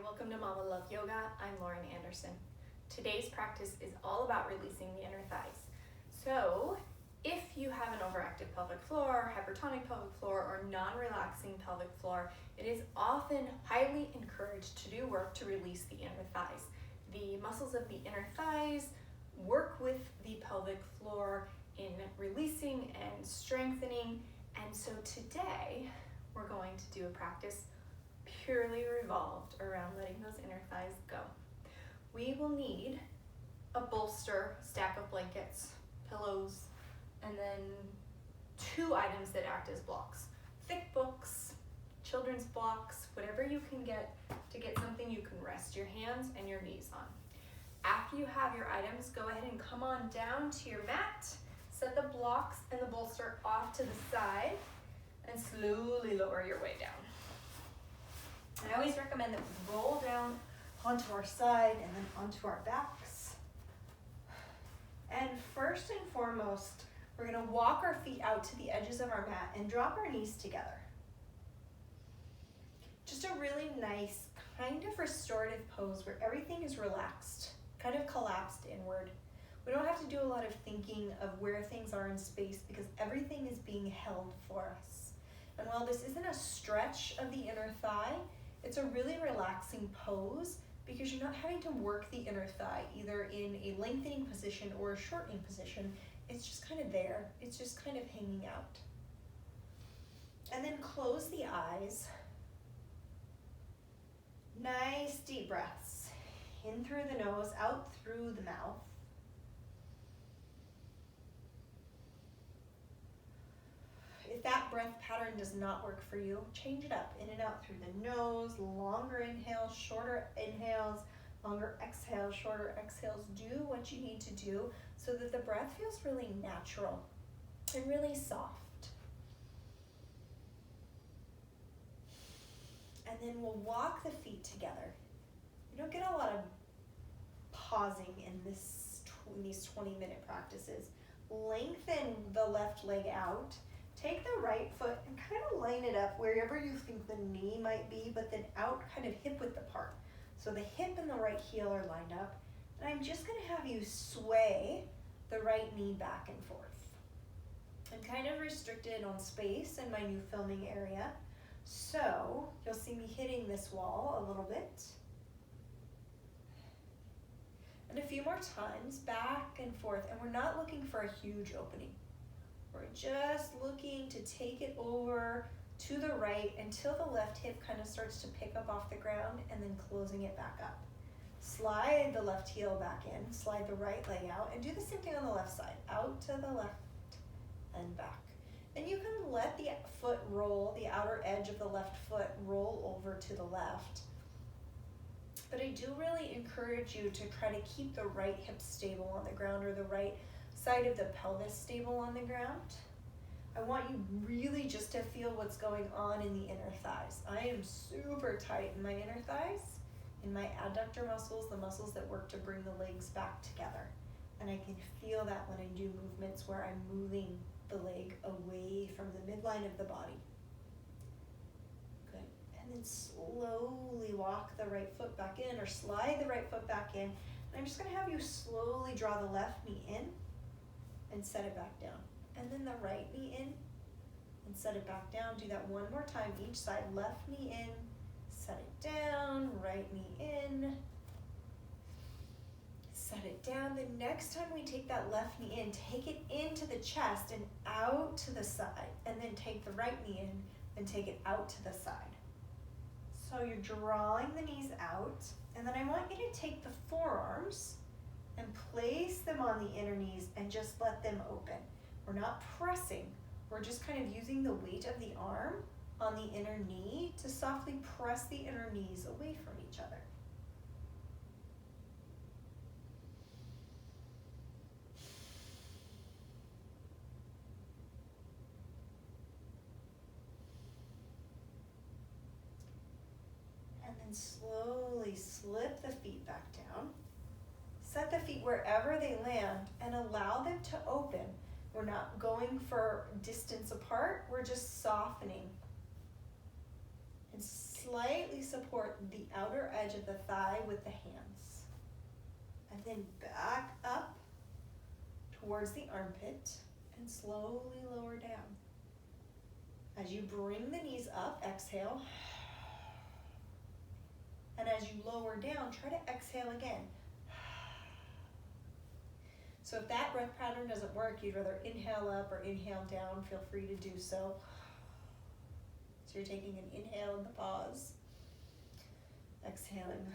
welcome to Mama Love Yoga. I'm Lauren Anderson. Today's practice is all about releasing the inner thighs. So if you have an overactive pelvic floor, hypertonic pelvic floor, or non-relaxing pelvic floor, it is often highly encouraged to do work to release the inner thighs. The muscles of the inner thighs work with the pelvic floor in releasing and strengthening. And so today we're going to do a practice purely revolved around letting those inner thighs go. We will need a bolster, stack of blankets, pillows, and then 2 items that act as blocks. Thick books, children's blocks, whatever you can get to get something you can rest your hands and your knees on. After you have your items, go ahead and come on down to your mat, set the blocks and the bolster off to the side, and slowly lower your way down. I always recommend that we roll down onto our side and then onto our backs. And first and foremost, we're going to walk our feet out to the edges of our mat and drop our knees together. Just a really nice kind of restorative pose where everything is relaxed, kind of collapsed inward. We don't have to do a lot of thinking of where things are in space because everything is being held for us. And while this isn't a stretch of the inner thigh, it's a really relaxing pose because you're not having to work the inner thigh either in a lengthening position or a shortening position. It's just kind of there. It's just kind of hanging out. And then close the eyes. Nice deep breaths. In through the nose, out through the mouth. If that breath pattern does not work for you, change it up. In and out through the nose, longer inhales, shorter inhales, longer exhales, shorter exhales. Do what you need to do so that the breath feels really natural and really soft. And then we'll walk the feet together. You don't get a lot of pausing in these 20-minute practices. Lengthen the left leg out. Take the right foot and kind of line it up wherever you think the knee might be, but then out kind of hip width apart. So the hip and the right heel are lined up. And I'm just going to have you sway the right knee back and forth. I'm kind of restricted on space in my new filming area. So you'll see me hitting this wall a little bit. And a few more times, back and forth. And we're not looking for a huge opening. We're just looking to take it over to the right until the left hip kind of starts to pick up off the ground and then closing it back up. Slide the left heel back in, slide the right leg out, and do the same thing on the left side. Out to the left and back. And you can let the foot roll, the outer edge of the left foot roll over to the left. But I do really encourage you to try to keep the right hip stable on the ground or the right side of the pelvis stable on the ground. I want you really just to feel what's going on in the inner thighs. I am super tight in my inner thighs, in my adductor muscles, the muscles that work to bring the legs back together. And I can feel that when I do movements where I'm moving the leg away from the midline of the body. Good. And then slowly walk the right foot back in or slide the right foot back in. And I'm just going to have you slowly draw the left knee in and set it back down. And then the right knee in and set it back down. Do that one more time each side. Left knee in, set it down, right knee in, set it down. The next time we take that left knee in, take it into the chest and out to the side. And then take the right knee in and take it out to the side. So you're drawing the knees out. And then I want you to take the forearms and place them on the inner knees and just let them open. We're not pressing. We're just kind of using the weight of the arm on the inner knee to softly press the inner knees away from each other. And then slowly slip the feet back down. Set the feet wherever they land and allow them to open. We're not going for distance apart, we're just softening and slightly support the outer edge of the thigh with the hands. And then back up towards the armpit and slowly lower down. As you bring the knees up, exhale. And as you lower down, try to exhale again. So if that breath pattern doesn't work, you'd rather inhale up or inhale down, feel free to do so. So you're taking an inhale in the pause, exhaling.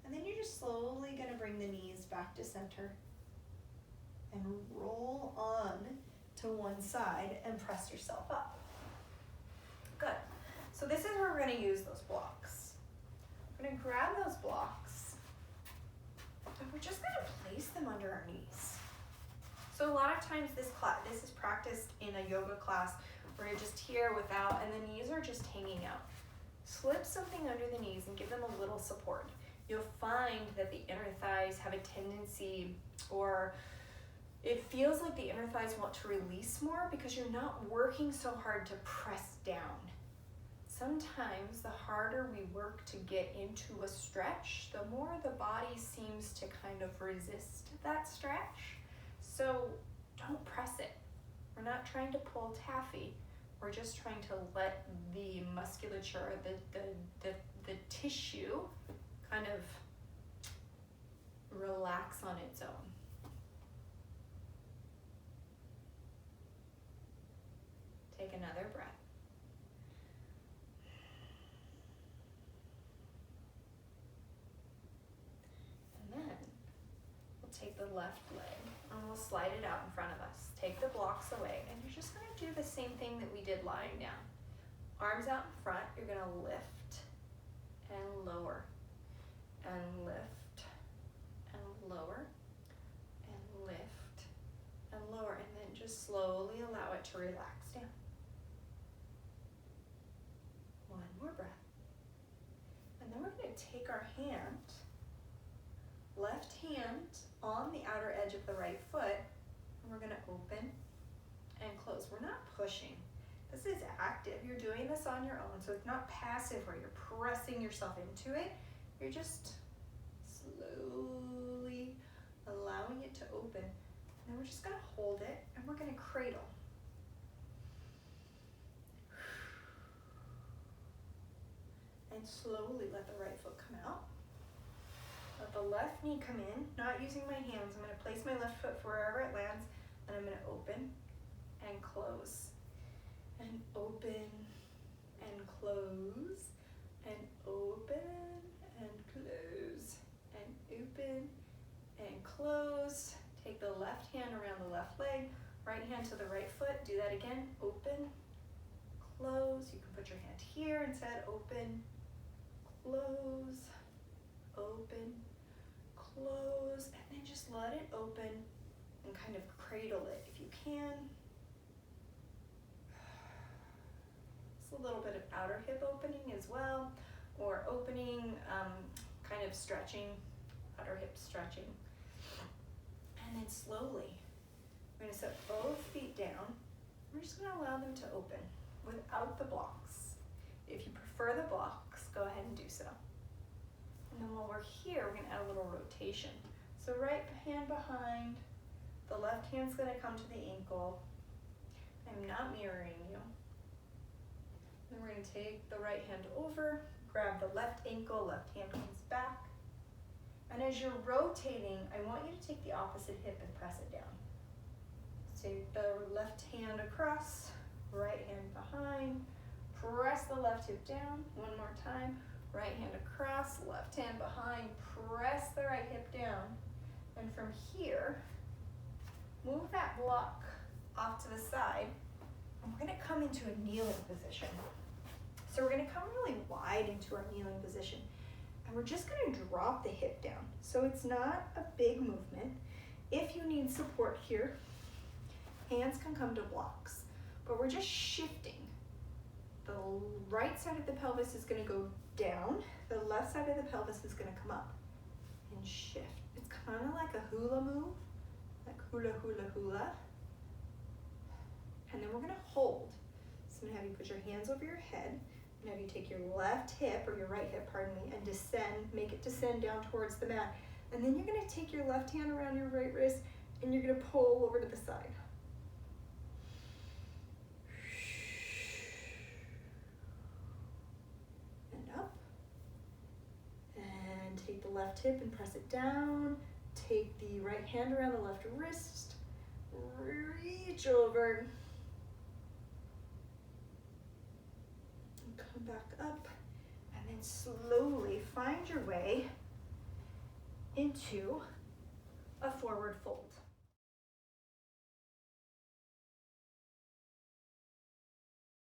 And then you're just slowly gonna bring the knees back to center and roll on to one side and press yourself up. Good. So this is where we're gonna use those blocks. We're gonna grab those blocks and we're just gonna place them under our knees. So a lot of times this is practiced in a yoga class where you're just here without, and the knees are just hanging out. Slip something under the knees and give them a little support. You'll find that the inner thighs have a tendency, or it feels like the inner thighs want to release more because you're not working so hard to press down. Sometimes the harder we work to get into a stretch, the more the body seems to kind of resist that stretch. So don't press it. We're not trying to pull taffy. We're just trying to let the musculature, the tissue kind of relax on its own. Take another breath. And then we'll take the left leg and we'll slide it out in front of us. Take the blocks away, and you're just gonna do the same thing that we did lying down. Arms out in front, you're gonna lift and lower, and lift and lower, and lift and lower, and then just slowly allow it to relax down. One more breath. And then we're gonna take our hand, left hand on the outer edge of the right foot, and we're gonna open and close. We're not pushing. This is active. You're doing this on your own, so it's not passive where you're pressing yourself into it. You're just slowly allowing it to open. And then we're just gonna hold it and we're gonna cradle. And slowly let the right foot come out. Let the left knee come in, not using my hands. I'm gonna place my left foot wherever it lands, and I'm gonna open and close. And open and close, and open and close, and open and close. Take the left hand around the left leg, right hand to the right foot. Do that again. Open, close. You can put your hand here instead. Open, close, open, close, and then just let it open and kind of cradle it if you can. It's a little bit of outer hip opening as well, or opening, kind of stretching, outer hip stretching. And then slowly, we're gonna set both feet down. We're just gonna allow them to open without the blocks. If you prefer the blocks, go ahead and do so. And then while we're here, we're gonna add a little rotation. So right hand behind, the left hand's gonna come to the ankle. I'm not mirroring you. Then we're gonna take the right hand over, grab the left ankle, left hand comes back. And as you're rotating, I want you to take the opposite hip and press it down. Take the left hand across, right hand behind, press the left hip down. One more time, right hand across, left hand behind, press the right hip down. And from here, move that block off to the side, and we're gonna come into a kneeling position. So we're gonna come really wide into our kneeling position, and we're just gonna drop the hip down. So it's not a big movement. If you need support here, hands can come to blocks, but we're just shifting. The right side of the pelvis is gonna go down, the left side of the pelvis is gonna come up and shift. It's kind of like a hula move, like hula, hula, hula. And then we're gonna hold. So I'm gonna have you put your hands over your head, Now you take your left hip, or your right hip, pardon me, and descend, make it descend down towards the mat. And then you're gonna take your left hand around your right wrist and you're gonna pull over to the side. And up. And take the left hip and press it down. Take the right hand around the left wrist. Reach over. And come back up. And then slowly find your way into a forward fold.